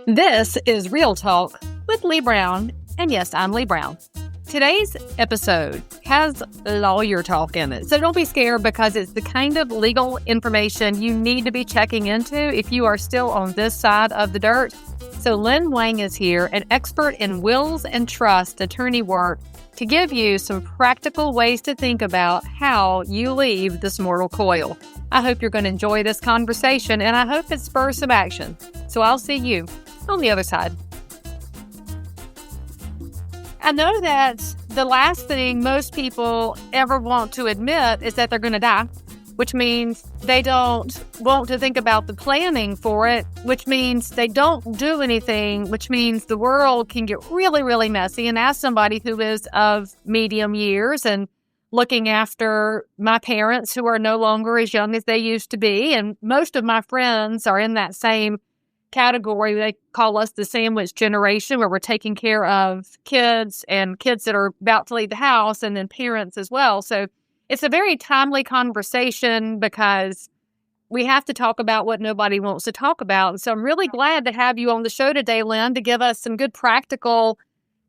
This is Real Talk with Leigh Brown, and yes, I'm Leigh Brown. Today's episode has lawyer talk in it, so don't be scared because it's the kind of legal information you need to be checking into if you are still on this side of the dirt. So Lin Wang is here, an expert in wills and trust attorney work, to give you some practical ways to think about how you leave this mortal coil. I hope you're going to enjoy this conversation, and I hope it spurs some action. So I'll see you on the other side. I know that the last thing most people ever want to admit is that they're going to die, which means they don't want to think about the planning for it, which means they don't do anything, which means the world can get really, really messy. And as somebody who is of medium years and looking after my parents who are no longer as young as they used to be, and most of my friends are in that same category. They call us the sandwich generation, where we're taking care of kids and kids that are about to leave the house, and then parents as well. So it's a very timely conversation because we have to talk about what nobody wants to talk about. And so I'm really glad to have you on the show today, Lynn, to give us some good practical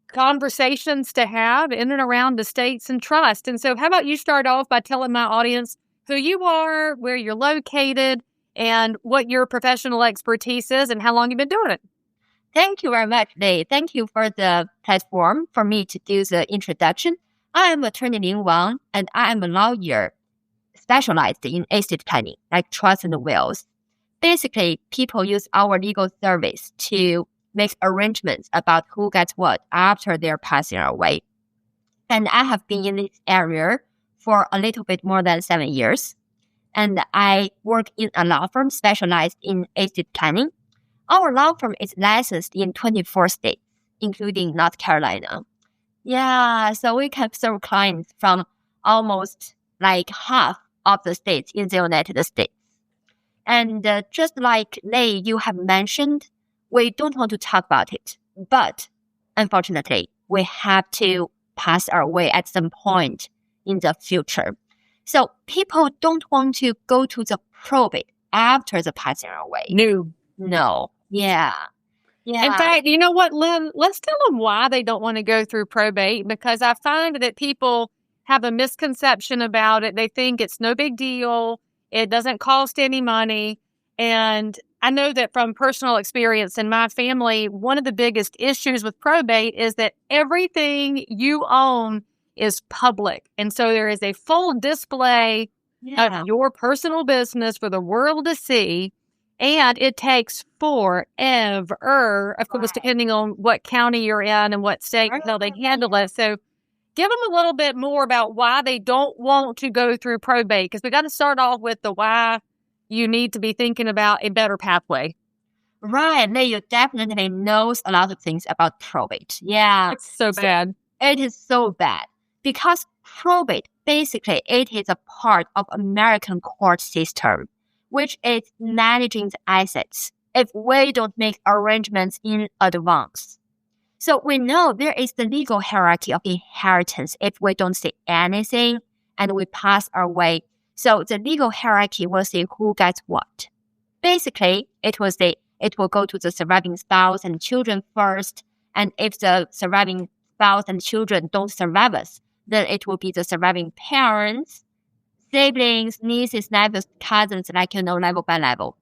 conversations to have in and around estates and trust. And so how about you start off by telling my audience who you are, where you're located, and what your professional expertise is, and how long you've been doing it. Thank you very much, Leigh. Thank you for the platform for me to do the introduction. I am attorney Lin Wang, and I am a lawyer specialized in estate planning, like trust and wills. Basically, people use our legal service to make arrangements about who gets what after they're passing away. And I have been in this area for a little bit more than 7 years. And I work in a law firm specialized in estate planning. Our law firm is licensed in 24 states, including North Carolina. Yeah, so we can serve clients from almost like half of the states in the United States. And just like Leigh, you have mentioned, we don't want to talk about it. But unfortunately, we have to pass our way at some point in the future. So people don't want to go to the probate after the passing away. No. Yeah. In fact, you know what, Lynn? Let's tell them why they don't want to go through probate, because I find that people have a misconception about it. They think it's no big deal. It doesn't cost any money. And I know that from personal experience in my family, one of the biggest issues with probate is that everything you own is public. And so there is a full display of your personal business for the world to see. And it takes forever, of course, depending on what county you're in and what state, how they handle it. So give them a little bit more about why they don't want to go through probate, because we got to start off with the why you need to be thinking about a better pathway. Right. Leigh, you definitely knows a lot of things about probate. Yeah. It's so bad. It is so bad. Because probate, basically, it is a part of American court system, which is managing the assets if we don't make arrangements in advance. So we know there is the legal hierarchy of inheritance if we don't say anything and we pass our way. So the legal hierarchy will say who gets what. Basically, it will go to the surviving spouse and children first. And if the surviving spouse and children don't survive us, then it will be the surviving parents, siblings, nieces, nephews, cousins, level by level.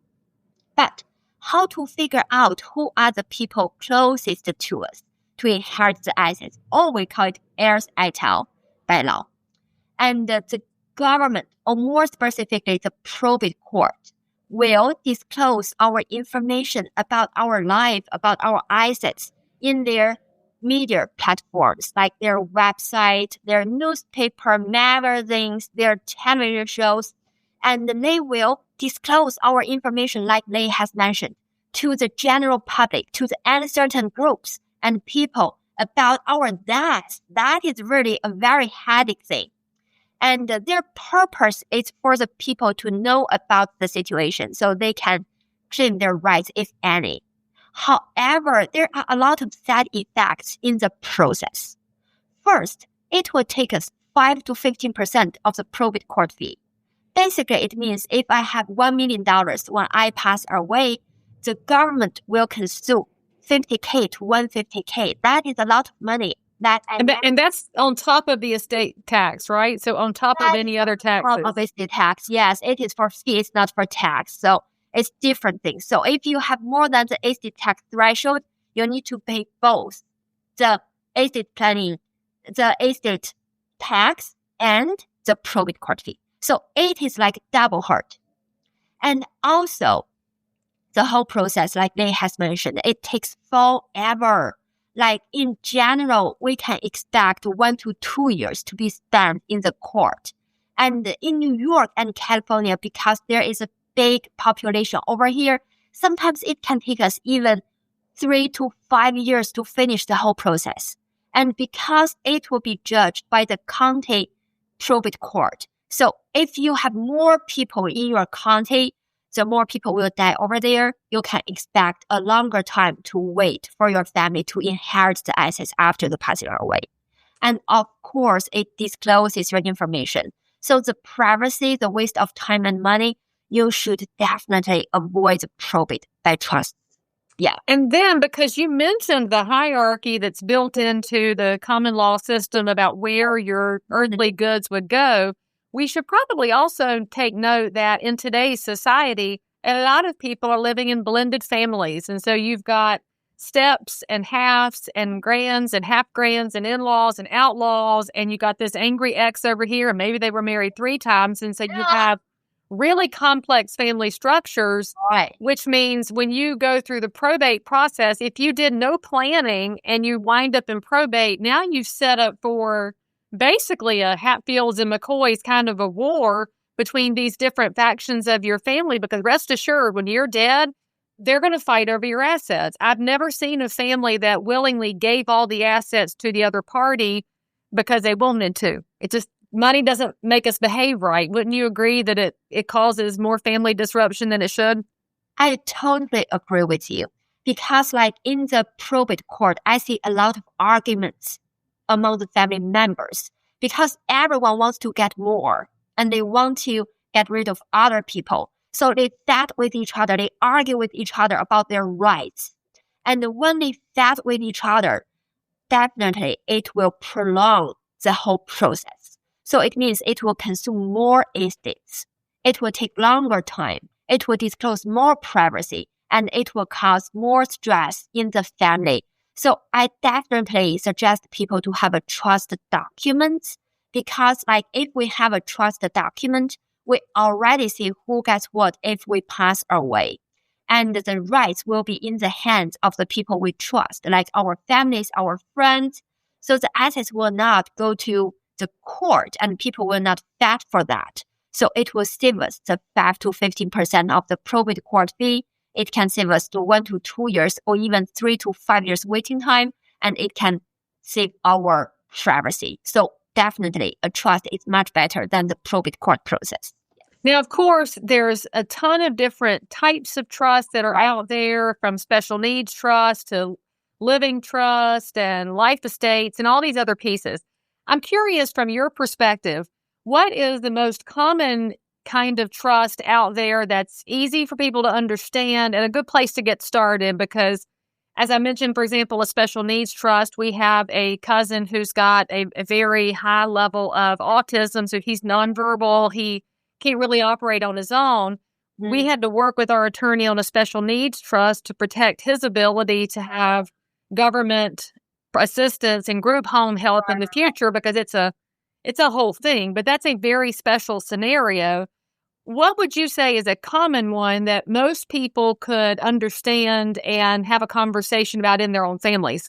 But how to figure out who are the people closest to us to inherit the assets, or we call it heirs at all by law. And the government, or more specifically the probate court, will disclose our information about our life, about our assets in their media platforms, like their website, their newspaper, magazines, their television shows, and they will disclose our information, like Leigh has mentioned, to the general public, to the uncertain groups and people about our deaths. That is really a very headache thing. And their purpose is for the people to know about the situation so they can claim their rights, if any. However, there are a lot of side effects in the process. First, it will take us 5 to 15% of the probate court fee. Basically, it means if I have $1 million when I pass away, the government will consume 50K to 150K. That is a lot of money. And that's on top of the estate tax, right? So on top of any other taxes. Of estate tax, yes, it is for fee, it's not for tax. So it's different things. So if you have more than the estate tax threshold, you need to pay both the estate planning, the estate tax, and the probate court fee. So it is like double hurt. And also, the whole process, like Leigh has mentioned, it takes forever. Like in general, we can expect 1 to 2 years to be spent in the court. And in New York and California, because there is a big population over here, sometimes it can take us even 3 to 5 years to finish the whole process. And because it will be judged by the county probate court. So if you have more people in your county, the more people will die over there, you can expect a longer time to wait for your family to inherit the assets after the passing away. And of course, it discloses your information. So the privacy, the waste of time and money, you should definitely avoid probate by trust. Yeah. And then because you mentioned the hierarchy that's built into the common law system about where your earthly goods would go, we should probably also take note that in today's society, a lot of people are living in blended families. And so you've got steps and halves and grands and half grands and in-laws and outlaws. And you got this angry ex over here. And maybe they were married 3 times. And so you have really complex family structures, right, which means when you go through the probate process, if you did no planning and you wind up in probate, now you've set up for basically a Hatfields and McCoys kind of a war between these different factions of your family, because rest assured, when you're dead, they're going to fight over your assets. I've never seen a family that willingly gave all the assets to the other party because they wanted to. It just, money doesn't make us behave right. Wouldn't you agree that it causes more family disruption than it should? I totally agree with you. Because like in the probate court, I see a lot of arguments among the family members because everyone wants to get more and they want to get rid of other people. So they fight with each other. They argue with each other about their rights. And when they fight with each other, definitely it will prolong the whole process. So it means it will consume more estates. It will take longer time. It will disclose more privacy and it will cause more stress in the family. So I definitely suggest people to have a trust document because like if we have a trust document, we already see who gets what if we pass away. And the rights will be in the hands of the people we trust, like our families, our friends. So the assets will not go to the court and people will not fight for that. So it will save us the 5 to 15% of the probate court fee. It can save us to 1 to 2 years or even 3 to 5 years waiting time, and it can save our privacy. So definitely a trust is much better than the probate court process. Now, of course, there's a ton of different types of trust that are out there, from special needs trust to living trust and life estates and all these other pieces. I'm curious from your perspective, what is the most common kind of trust out there that's easy for people to understand and a good place to get started? Because as I mentioned, for example, a special needs trust, we have a cousin who's got a very high level of autism. So he's nonverbal. He can't really operate on his own. Mm-hmm. We had to work with our attorney on a special needs trust to protect his ability to have government assistance and group home help in the future, because it's a whole thing, but that's a very special scenario. What would you say is a common one that most people could understand and have a conversation about in their own families?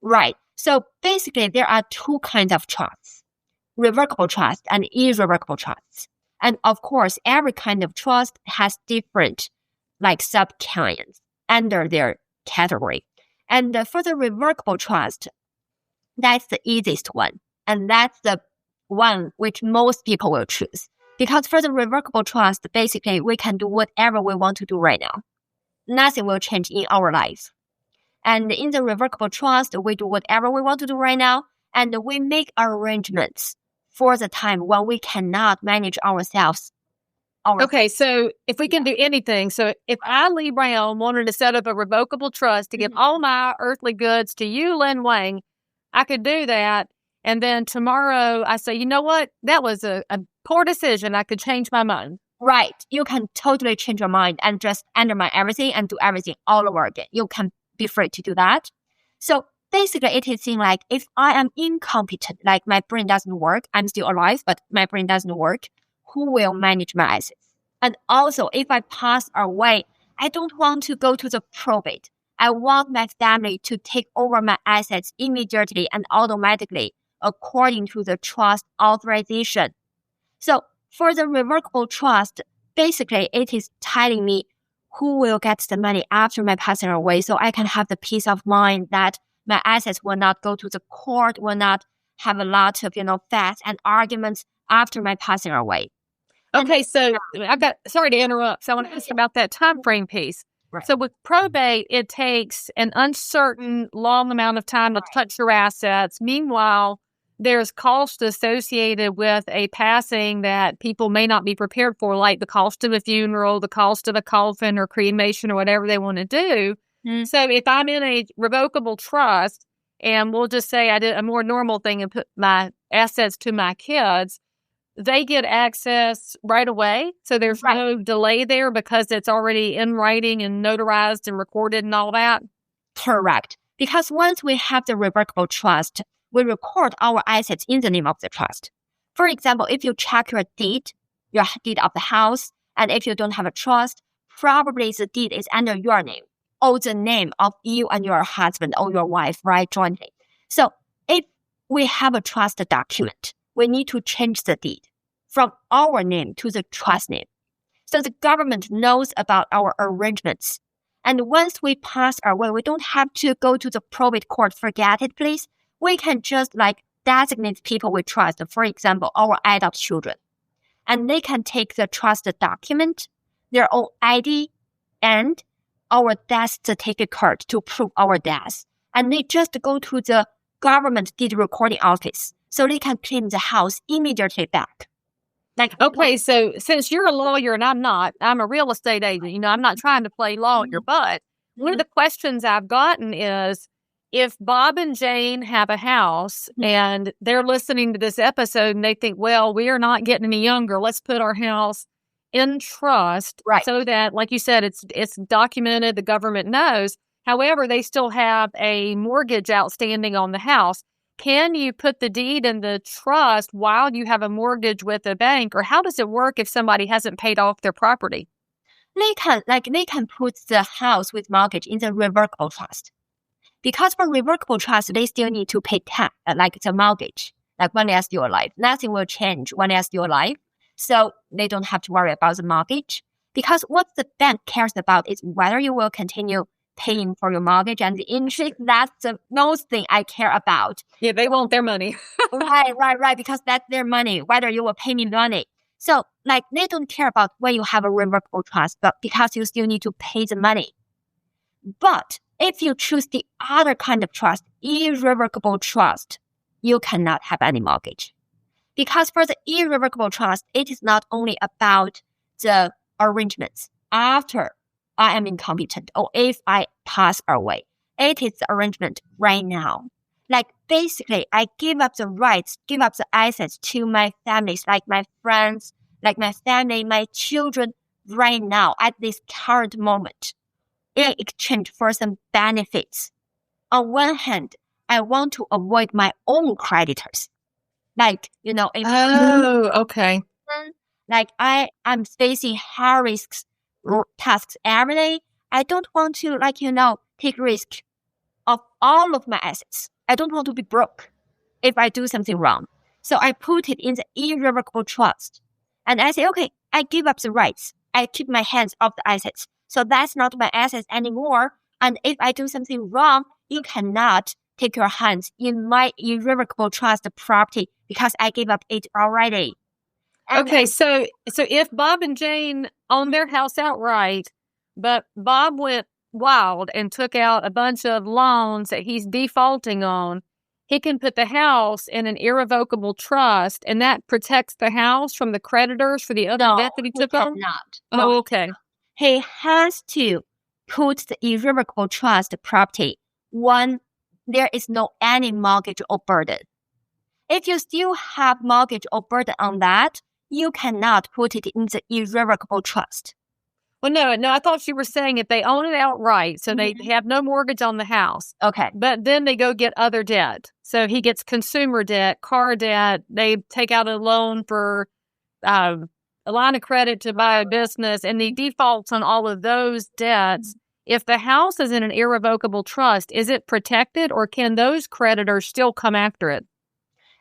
Right. So basically, there are 2 kinds of trusts, revocable trust and irrevocable trusts. And of course, every kind of trust has different sub-kinds under their category. And for the revocable trust, that's the easiest one. And that's the one which most people will choose. Because for the revocable trust, basically, we can do whatever we want to do right now. Nothing will change in our life. And in the revocable trust, we do whatever we want to do right now, and we make arrangements for the time when we cannot manage ourselves Okay, so if we can do anything, so if I, Leigh Brown, wanted to set up a revocable trust to give all my earthly goods to you, Lin Wang, I could do that. And then tomorrow I say, you know what? That was a poor decision. I could change my mind. Right. You can totally change your mind and just undermine everything and do everything all over again. You can be free to do that. So basically, it is saying like, if I am incompetent, like my brain doesn't work, I'm still alive, but my brain doesn't work, who will manage my assets? And also, if I pass away, I don't want to go to the probate. I want my family to take over my assets immediately and automatically according to the trust authorization. So for the revocable trust, basically it is telling me who will get the money after my passing away, so I can have the peace of mind that my assets will not go to the court, will not have a lot of, facts and arguments after my passing away. Okay, so sorry to interrupt. So I want to ask about that time frame piece. Right. So with probate, it takes an uncertain long amount of time to touch your assets. Meanwhile, there's cost associated with a passing that people may not be prepared for, like the cost of a funeral, the cost of a coffin or cremation or whatever they want to do. So if I'm in a revocable trust, and we'll just say I did a more normal thing and put my assets to my kids, they get access right away. So there's no delay there because it's already in writing and notarized and recorded and all that. Correct. Because once we have the revocable trust, we record our assets in the name of the trust. For example, if you check your deed of the house, and if you don't have a trust, probably the deed is under your name or the name of you and your husband or your wife, right, jointly. So if we have a trust document, we need to change the deed from our name to the trust name. So the government knows about our arrangements. And once we pass away, we don't have to go to the probate court, forget it, please. We can just designate people we trust, for example, our adult children. And they can take the trust document, their own ID, and our death certificate to prove our death. And they just go to the government deed recording office so they can claim the house immediately back. Okay, so since you're a lawyer and I'm not, I'm a real estate agent, I'm not trying to play lawyer, but one of the questions I've gotten is, if Bob and Jane have a house and they're listening to this episode and they think, well, we are not getting any younger, let's put our house in trust so that, like you said, it's documented, the government knows. However, they still have a mortgage outstanding on the house. Can you put the deed in the trust while you have a mortgage with a bank, or how does it work if somebody hasn't paid off their property? They can put the house with mortgage in the revocable trust. Because for revocable trust, they still need to pay tax, like the mortgage, like when they are still alive. Nothing will change when they are still alive. So they don't have to worry about the mortgage. Because what the bank cares about is whether you will continue paying for your mortgage and the interest. That's the most thing I care about. Yeah, they want their money. Right. Because that's their money, whether you will pay me money. So they don't care about when you have a revocable trust, but because you still need to pay the money. But if you choose the other kind of trust, irrevocable trust, you cannot have any mortgage. Because for the irrevocable trust, it is not only about the arrangements after I am incompetent or if I pass away. It is the arrangement right now. Basically, I give up the rights, give up the assets to my families, like my friends, like my family, my children right now at this current moment in exchange for some benefits. On one hand, I want to avoid my own creditors. Okay. I'm facing high risks tasks every day. I don't want to, take risk of all of my assets. I don't want to be broke if I do something wrong. So I put it in the irrevocable trust. And I say, okay, I give up the rights. I keep my hands off the assets. So that's not my assets anymore. And if I do something wrong, you cannot take your hands in my irrevocable trust property because I gave up it already. And okay, so if Bob and Jane own their house outright, but Bob went wild and took out a bunch of loans that he's defaulting on, he can put the house in an irrevocable trust, and that protects the house from the creditors for the other debt that he took on? Not. Oh, okay. He has to put the irrevocable trust property when there is no any mortgage or burden. If you still have mortgage or burden on that, you cannot put it in the irrevocable trust. Well, no, I thought you were saying if they own it outright, so they have no mortgage on the house. Okay. But then they go get other debt. So he gets consumer debt, car debt. They take out a loan for a line of credit to buy a business, and he defaults on all of those debts. If the house is in an irrevocable trust, is it protected, or can those creditors still come after it?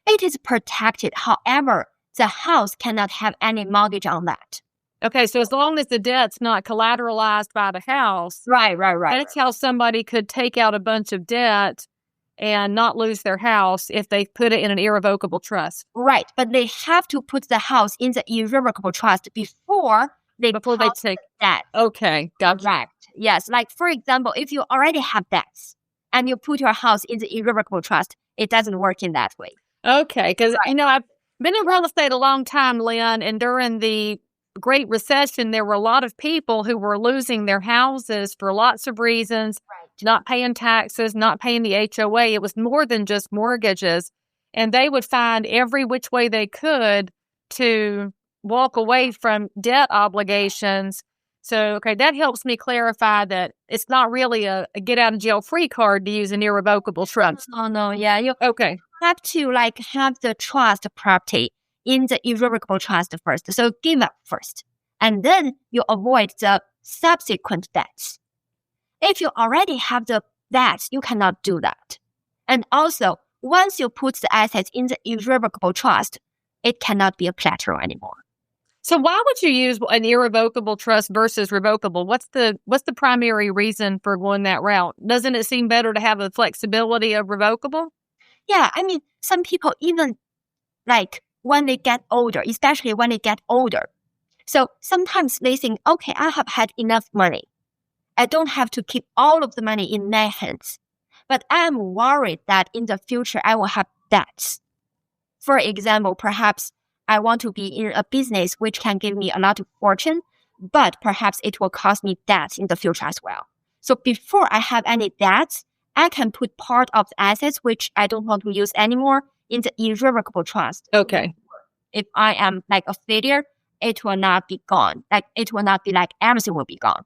It is protected. However, the house cannot have any mortgage on that. Okay, so as long as the debt's not collateralized by the house. Right. That's how somebody could take out a bunch of debt and not lose their house if they put it in an irrevocable trust. Right, but they have to put the house in the irrevocable trust before they take that. Okay, gotcha. Right. Yes, like for example, if you already have debts and you put your house in the irrevocable trust, it doesn't work in that way. Okay, because I've been in real estate a long time, Lynn, and during the Great Recession, there were a lot of people who were losing their houses for lots of reasons, not paying taxes, not paying the HOA. It was more than just mortgages. And they would find every which way they could to walk away from debt obligations. So, okay, that helps me clarify that it's not really a get out of jail free card to use an irrevocable trust. Oh, no, yeah. You have to have the trust property in the irrevocable trust first. So give up first. And then you avoid the subsequent debts. If you already have the debts, you cannot do that. And also, once you put the assets in the irrevocable trust, it cannot be a collateral anymore. So why would you use an irrevocable trust versus revocable? What's the primary reason for going that route? Doesn't it seem better to have the flexibility of revocable? Yeah, I mean, some people even when they get older, especially when they get older. So sometimes they think, okay, I have had enough money. I don't have to keep all of the money in my hands. But I am worried that in the future, I will have debts. For example, perhaps I want to be in a business which can give me a lot of fortune, but perhaps it will cost me debts in the future as well. So before I have any debts, I can put part of the assets which I don't want to use anymore in the irrevocable trust. Okay. If I am a failure, it will not be gone. It will not be everything will be gone.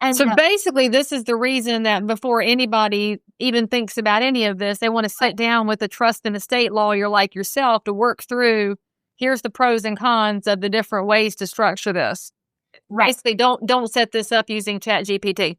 And so basically, this is the reason that before anybody even thinks about any of this, they want to sit down with a trust and estate lawyer like yourself to work through, here's the pros and cons of the different ways to structure this. Right. Basically, don't set this up using ChatGPT.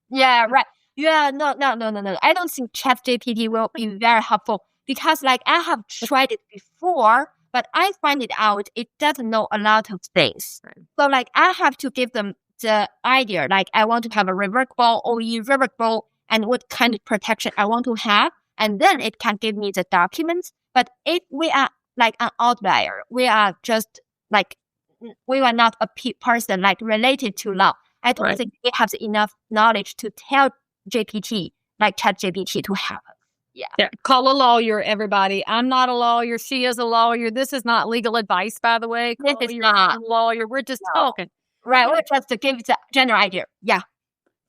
Yeah, right. Yeah, no. I don't think ChatGPT will be very helpful because I have tried it before, but I find it out it doesn't know a lot of things. Right. So I have to give them the idea, I want to have a revocable or irrevocable and what kind of protection I want to have. And then it can give me the documents. But if we are an outlier, we are just we are not a person related to law. I don't think we have enough knowledge to tell GPT, ChatGPT to help us. Yeah. Call a lawyer, everybody. I'm not a lawyer. She is a lawyer. This is not legal advice, by the way. This is not a lawyer. We're just talking. Right. We're just to give the general idea. Yeah.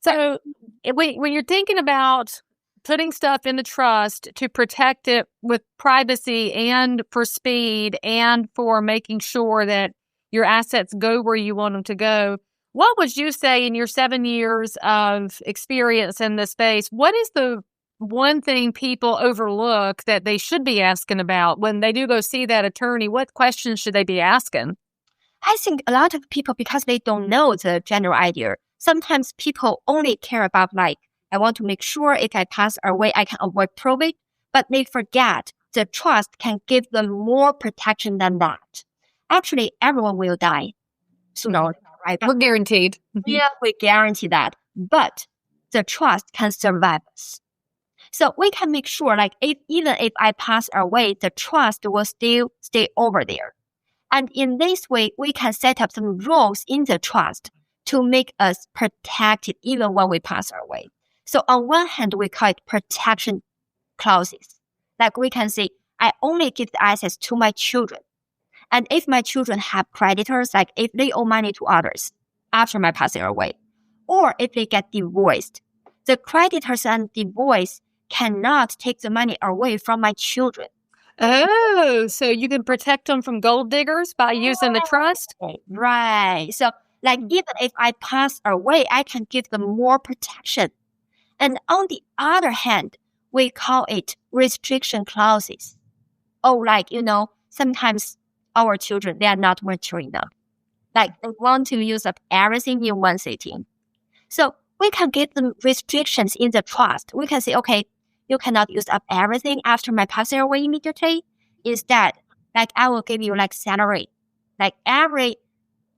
So when you're thinking about putting stuff in the trust to protect it with privacy and for speed and for making sure that your assets go where you want them to go, what would you say in your 7 years of experience in this space, what is the one thing people overlook that they should be asking about when they do go see that attorney? What questions should they be asking? I think a lot of people, because they don't know the general idea, sometimes people only care about I want to make sure if I pass away, I can avoid probate, but they forget the trust can give them more protection than that. Actually, everyone will die sooner or later, right? We're guaranteed. Yeah, we guarantee that. But the trust can survive us. So we can make sure even if I pass away, the trust will still stay over there. And in this way, we can set up some rules in the trust to make us protected even when we pass away. So on one hand, we call it protection clauses. Like we can say, I only give the assets to my children. And if my children have creditors, like if they owe money to others after my passing away, or if they get divorced, the creditors and divorce cannot take the money away from my children. Oh, so you can protect them from gold diggers by using the trust? Right. So like even if I pass away, I can give them more protection. And on the other hand, we call it restriction clauses. Oh, like, sometimes our children, they are not mature enough. Like they want to use up everything in one sitting. So we can give them restrictions in the trust. We can say, okay, you cannot use up everything after my passing away immediately. Instead, like I will give you like salary. Like every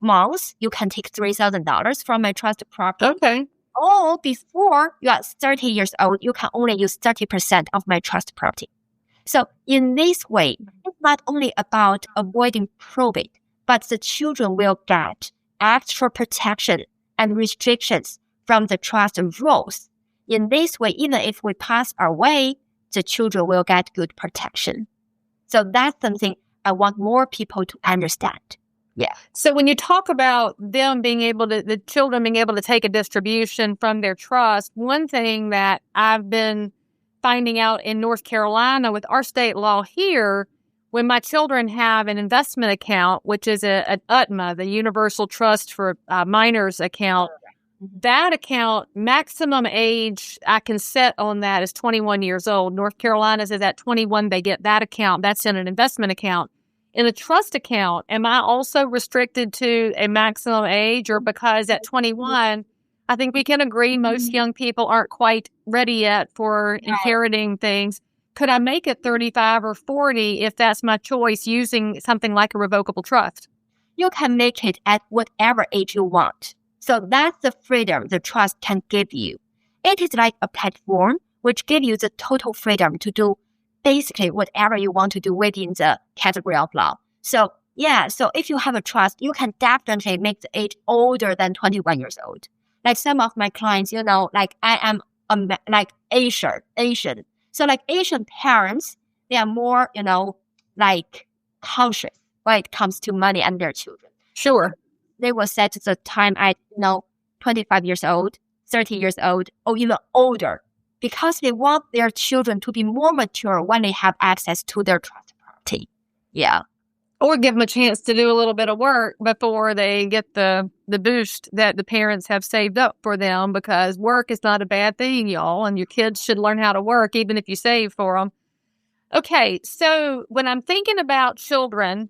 month, you can take $3,000 from my trust property. Okay. Or before you are 30 years old, you can only use 30% of my trust property. So in this way, it's not only about avoiding probate, but the children will get extra protection and restrictions from the trust rules. In this way, even if we pass away, the children will get good protection. So that's something I want more people to understand. Yeah. So when you talk about them the children being able to take a distribution from their trust, one thing that I've been finding out in North Carolina with our state law here, when my children have an investment account, which is an UTMA, the Universal Trust for Minors account, that account, maximum age I can set on that is 21 years old. North Carolina says at 21, they get that account. That's in an investment account. In a trust account, am I also restricted to a maximum age, or because at 21, I think we can agree most young people aren't quite ready yet for inheriting things. Could I make it 35 or 40 if that's my choice using something like a revocable trust? You can make it at whatever age you want. So that's the freedom the trust can give you. It is like a platform which gives you the total freedom to do basically whatever you want to do within the category of law. So so if you have a trust, you can definitely make the age older than 21 years old. Like some of my clients, like I am like Asian. So like Asian parents, they are more, like conscious when it comes to money and their children. Sure. They will set the time at, 25 years old, 30 years old, or even older, because they want their children to be more mature when they have access to their trust property. Yeah. Or give them a chance to do a little bit of work before they get the boost that the parents have saved up for them, because work is not a bad thing, y'all, and your kids should learn how to work even if you save for them. Okay, so when I'm thinking about children,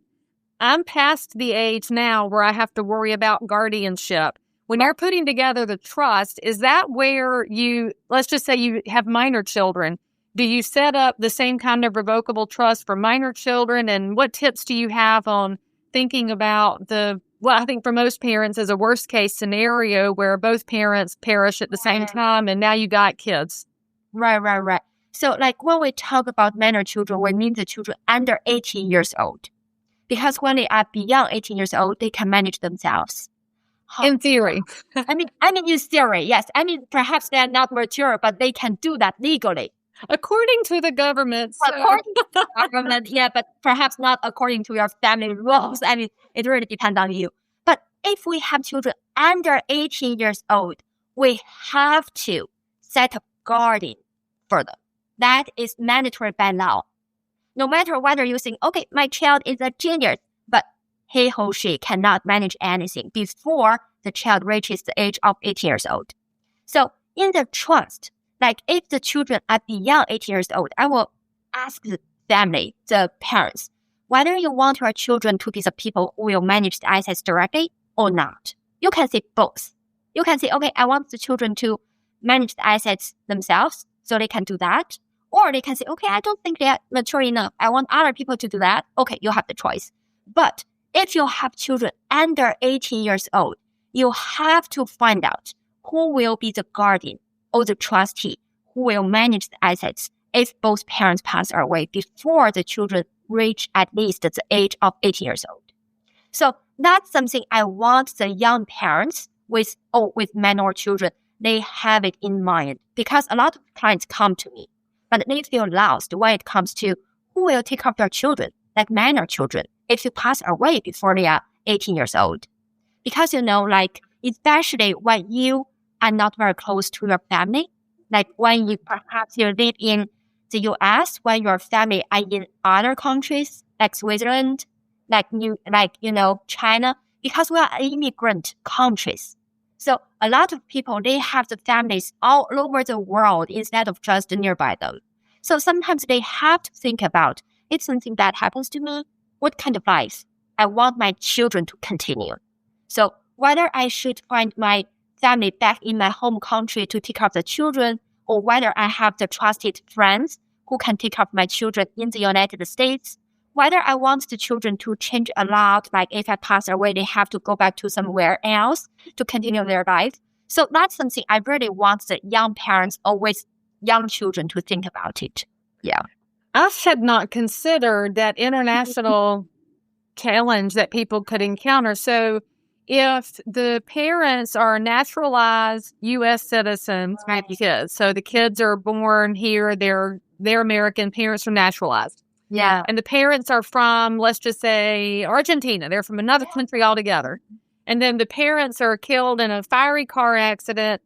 I'm past the age now where I have to worry about guardianship. When you're putting together the trust, is that where let's just say you have minor children, do you set up the same kind of revocable trust for minor children? And what tips do you have on thinking about I think for most parents is a worst case scenario where both parents perish at the same time and now you got kids? Right. So like when we talk about minor children, we mean the children under 18 years old. Because when they are beyond 18 years old, they can manage themselves. In theory. I mean, in theory, yes. I mean, perhaps they are not mature, but they can do that legally. According to the government. So. According to the government, yeah, but perhaps not according to your family rules. I mean, it really depends on you. But if we have children under 18 years old, we have to set a guardian for them. That is mandatory by law. No matter whether you think, okay, my child is a genius, but he or she cannot manage anything before the child reaches the age of 18 years old. So in the trust, like if the children are beyond 18 years old, I will ask the family, the parents, whether you want your children to be the people who will manage the assets directly or not. You can say both. You can say, okay, I want the children to manage the assets themselves, so they can do that. Or they can say, okay, I don't think they are mature enough. I want other people to do that. Okay, you have the choice. But if you have children under 18 years old, you have to find out who will be the guardian or the trustee who will manage the assets if both parents pass away before the children reach at least the age of 18 years old. So that's something I want the young parents with minor children, they have it in mind, because a lot of clients come to me. but they feel lost when it comes to who will take care of their children, like minor children, if you pass away before they are 18 years old. Because, especially when you are not very close to your family, like when you live in the US, when your family are in other countries, like Switzerland, China, because we are immigrant countries. So a lot of people, they have the families all over the world instead of just nearby them. So sometimes they have to think about, if something bad happens to me, what kind of life I want my children to continue. So whether I should find my family back in my home country to take care of the children, or whether I have the trusted friends who can take care of my children in the United States, whether I want the children to change a lot, like if I pass away, they have to go back to somewhere else to continue their life. So that's something I really want the young parents, always young children, to think about it. Yeah. I had not considered that international challenge that people could encounter. So if the parents are naturalized U.S. citizens, kids, so the kids are born here, they're American, parents are naturalized. Yeah. And the parents are from, let's just say, Argentina. They're from another country altogether. And then the parents are killed in a fiery car accident,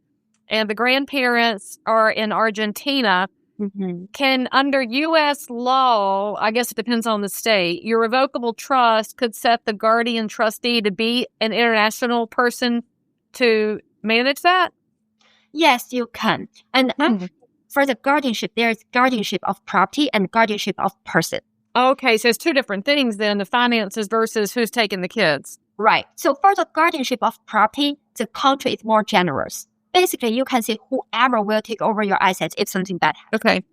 and the grandparents are in Argentina. Mm-hmm. Can, under U.S. law, I guess it depends on the state, your revocable trust could set the guardian trustee to be an international person to manage that? Yes, you can. And for the guardianship, there is guardianship of property and guardianship of person. Okay, so it's two different things then, the finances versus who's taking the kids. Right. So for the guardianship of property, the country is more generous. Basically, you can say whoever will take over your assets if something bad happens. Okay.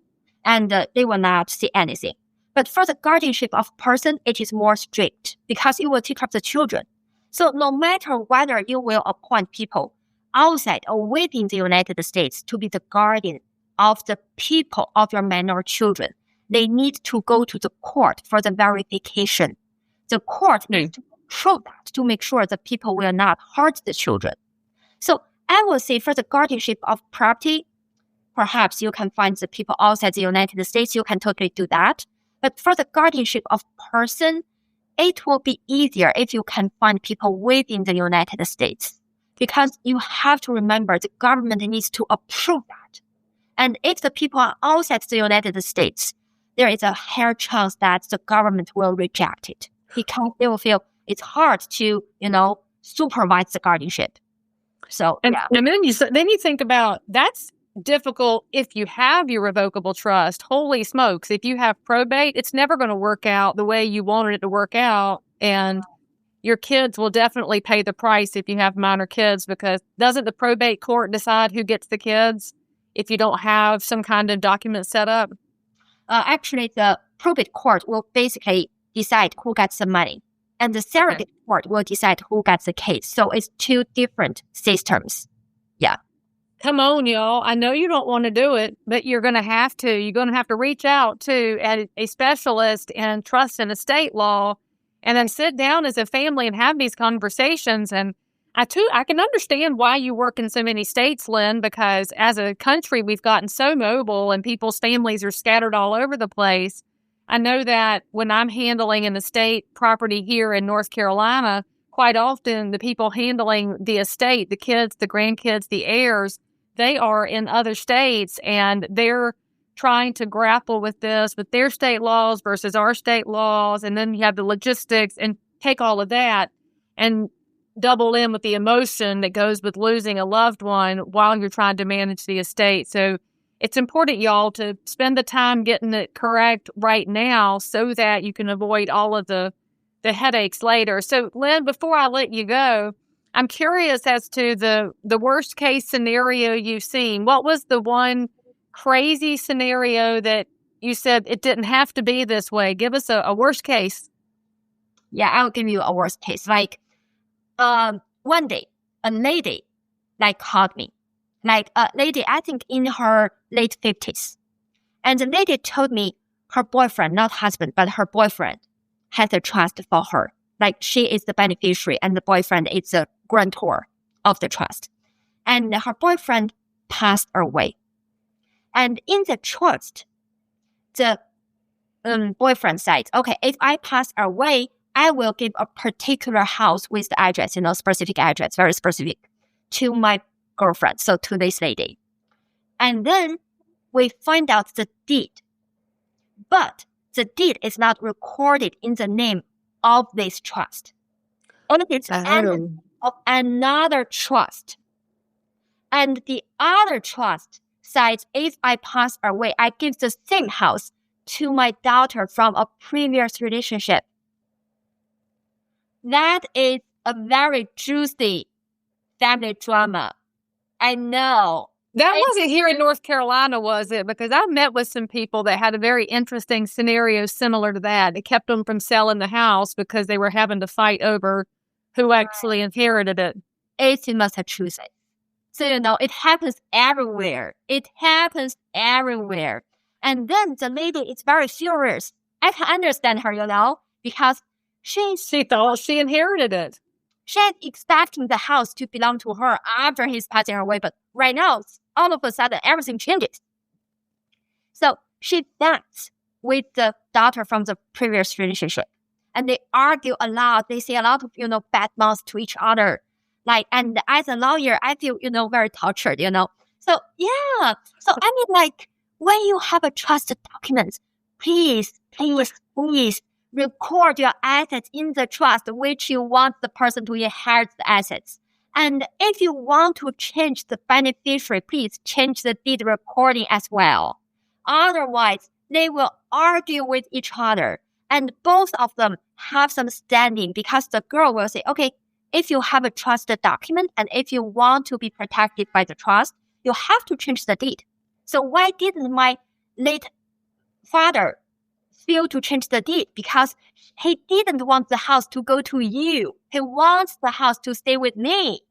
And they will not see anything. But for the guardianship of person, it is more strict because you will take care of the children. So no matter whether you will appoint people outside or within the United States to be the guardian of the people of your minor children, they need to go to the court for the verification. The court needs to show that to make sure that people will not hurt the children. So I will say for the guardianship of property, perhaps you can find the people outside the United States, you can totally do that. But for the guardianship of person, it will be easier if you can find people within the United States. Because you have to remember the government needs to approve that. And if the people are outside the United States, there is a higher chance that the government will reject it. Because they will feel it's hard to, supervise the guardianship. So, and then you think about, that's difficult if you have your revocable trust. Holy smokes, if you have probate, it's never going to work out the way you wanted it to work out. And your kids will definitely pay the price if you have minor kids, because doesn't the probate court decide who gets the kids if you don't have some kind of document set up? Actually, the probate court will basically decide who gets the money. And the surrogate court will decide who gets the case. So it's two different systems. Yeah. Come on, y'all. I know you don't want to do it, but you're going to have to. You're going to have to reach out to a specialist in trust and estate law, and then sit down as a family and have these conversations. And I can understand why you work in so many states, Lynn, because as a country, we've gotten so mobile and people's families are scattered all over the place. I know that when I'm handling an estate property here in North Carolina, quite often the people handling the estate, the kids, the grandkids, the heirs, they are in other states, and they're trying to grapple with this, with their state laws versus our state laws. And then you have the logistics, and take all of that and double in with the emotion that goes with losing a loved one while you're trying to manage the estate. So it's important, y'all, to spend the time getting it correct right now so that you can avoid all of the headaches later. So, Lynn, before I let you go, I'm curious as to the worst case scenario you've seen. What was the one crazy scenario that you said it didn't have to be this way? Give us a worst case. Yeah, I'll give you a worst case. One day, a lady called me. A lady, I think in her late 50s. And the lady told me her boyfriend, not husband, but her boyfriend has a trust for her. She is the beneficiary and the boyfriend is the grantor of the trust. And her boyfriend passed away. And in the trust, the boyfriend side, okay, if I pass away, I will give a particular house with the address, specific address, very specific, to my girlfriend, so to this lady. And then we find out the deed. But the deed is not recorded in the name of this trust. It is of another trust. And the other trust says, if I pass away, I give the same house to my daughter from a previous relationship. That is a very juicy family drama. I know. That wasn't here in North Carolina, was it? Because I met with some people that had a very interesting scenario similar to that. It kept them from selling the house because they were having to fight over who actually inherited it. It's in Massachusetts. So, it happens everywhere. And then the lady is very furious. I can understand her, because she thought she inherited it. She's expecting the house to belong to her after he's passing away. But right now, all of a sudden, everything changes. So she fights with the daughter from the previous relationship. And they argue a lot. They say a lot of, bad mouths to each other. And as a lawyer, I feel, very tortured, So, yeah. So, when you have a trust document, please record your assets in the trust which you want the person to inherit the assets. And if you want to change the beneficiary, please change the deed recording as well. Otherwise, they will argue with each other. And both of them have some standing because the girl will say, okay, if you have a trust document and if you want to be protected by the trust, you have to change the deed. So why didn't my late father feel to change the deed? Because he didn't want the house to go to you. He wants the house to stay with me.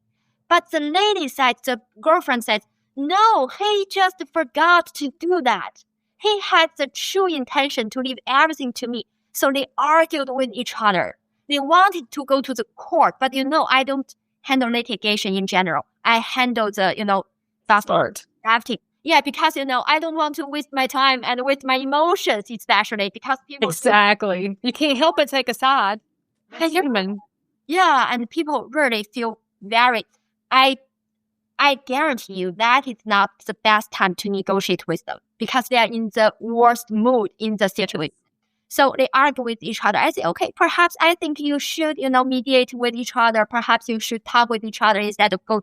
But the lady said, the girlfriend said, no, he just forgot to do that. He had the true intention to leave everything to me. So they argued with each other. They wanted to go to the court, but I don't handle litigation in general. I handle the, drafting. Yeah, because, I don't want to waste my time and waste my emotions, especially because people... Exactly. You can't help but take a side. As human. Yeah, and people really feel very... I guarantee you that is not the best time to negotiate with them because they are in the worst mood in the situation. So they argue with each other. I say, okay, perhaps I think you should, mediate with each other. Perhaps you should talk with each other instead of going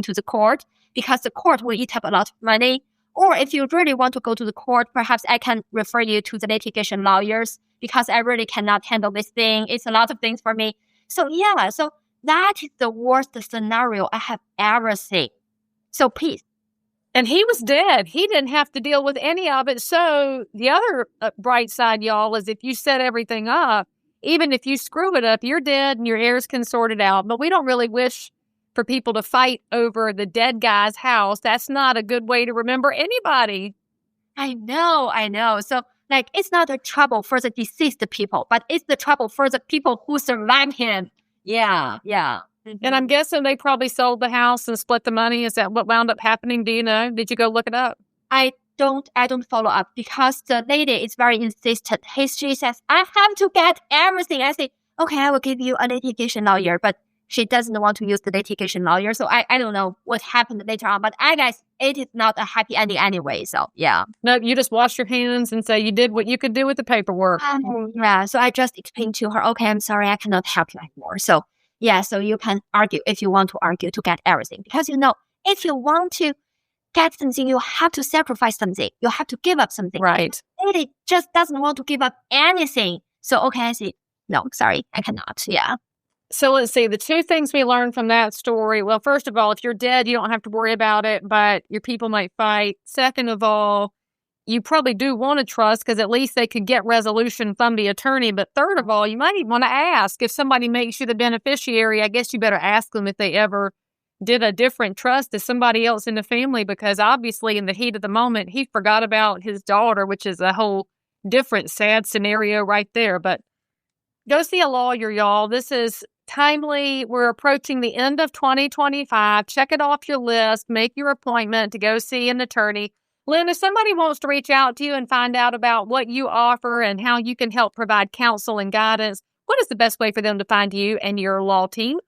to the court because the court will eat up a lot of money. Or if you really want to go to the court, perhaps I can refer you to the litigation lawyers because I really cannot handle this thing. It's a lot of things for me. So yeah, so that is the worst scenario I have ever seen. So please. And he was dead. He didn't have to deal with any of it. So the other bright side, y'all, is if you set everything up, even if you screw it up, you're dead and your heirs can sort it out. But we don't really wish for people to fight over the dead guy's house. That's not a good way to remember anybody. I know. So it's not a trouble for the deceased people, but it's the trouble for the people who survived him. Yeah. Mm-hmm. And I'm guessing they probably sold the house and split the money. Is that what wound up happening? Do you know? Did you go look it up? I don't follow up because the lady is very insistent. She says, I have to get everything. I say, okay, I will give you a litigation lawyer, but she doesn't want to use the litigation lawyer. So I don't know what happened later on, but I guess it is not a happy ending anyway. So yeah. No, you just wash your hands and say you did what you could do with the paperwork. Yeah. So I just explained to her, okay, I'm sorry, I cannot help you anymore. So yeah, so you can argue if you want to argue to get everything. Because, if you want to get something, you have to sacrifice something. You have to give up something. Right. It just doesn't want to give up anything. So, okay, I see. No, sorry, I cannot. Yeah. So let's see. The two things we learned from that story. Well, first of all, if you're dead, you don't have to worry about it, but your people might fight. Second of all, you probably do want to trust because at least they could get resolution from the attorney. But third of all, you might even want to ask if somebody makes you the beneficiary. I guess you better ask them if they ever did a different trust to somebody else in the family, because obviously in the heat of the moment, he forgot about his daughter, which is a whole different sad scenario right there. But go see a lawyer, y'all. This is timely. We're approaching the end of 2025. Check it off your list. Make your appointment to go see an attorney. Lynn, if somebody wants to reach out to you and find out about what you offer and how you can help provide counsel and guidance, what is the best way for them to find you and your law team?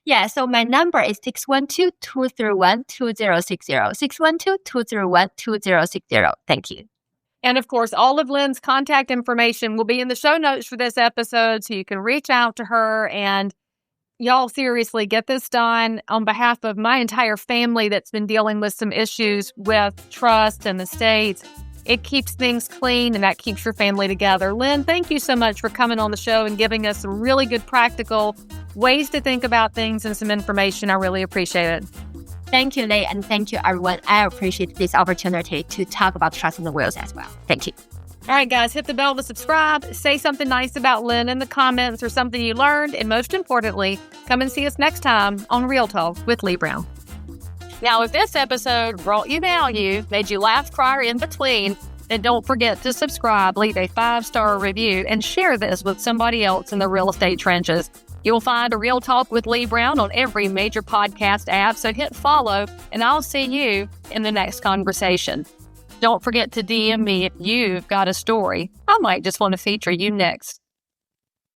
Yeah, so my number is 612-231-2060, 612-231-2060. Thank you. And of course, all of Lynn's contact information will be in the show notes for this episode, so you can reach out to her. And y'all, seriously, get this done on behalf of my entire family that's been dealing with some issues with trust and estates. It keeps things clean, and that keeps your family together. Lynn, thank you so much for coming on the show and giving us some really good practical ways to think about things and some information. I really appreciate it. Thank you, Leigh, and thank you, everyone. I appreciate this opportunity to talk about trust and wills as well. Thank you. All right, guys, hit the bell to subscribe. Say something nice about Lynn in the comments or something you learned. And most importantly, come and see us next time on Real Talk with Leigh Brown. Now, if this episode brought you value, made you laugh, cry, or in between, then don't forget to subscribe, leave a 5-star review, and share this with somebody else in the real estate trenches. You'll find a Real Talk with Leigh Brown on every major podcast app, so hit follow, and I'll see you in the next conversation. Don't forget to DM me if you've got a story. I might just want to feature you next.